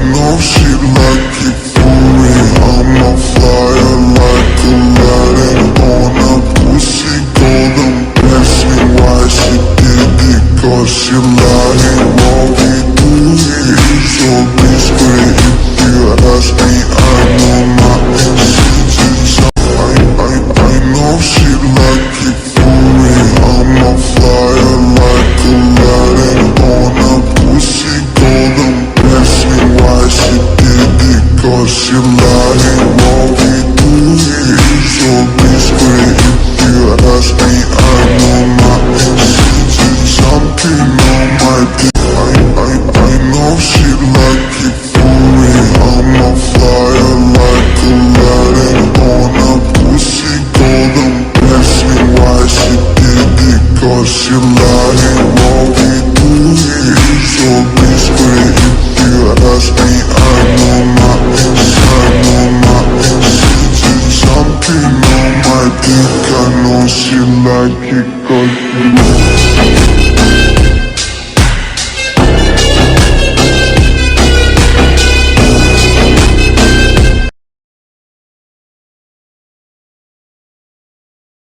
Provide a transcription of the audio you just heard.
know she like it for real. I'm a flyer like Aladdin on a pussy golden. Ask me why she did it, cause she lying. What we do is your bitch great. If you ask me, I know my intentions. I know she like it for real. I'm a flyer like Aladdin on a pussy golden. Ask me why she did it, cause she lying. What we do is your bitch great. If you ask me, I know my intentions. I'm king on my dick. I know she like it for real. I'm a flyer like Aladdin on a pussy golden. Ask me why she did it, cause she lying. What we do is your bitch great. If you ask me, I know my intentions. I'm king on my dick. I know she like it, cause she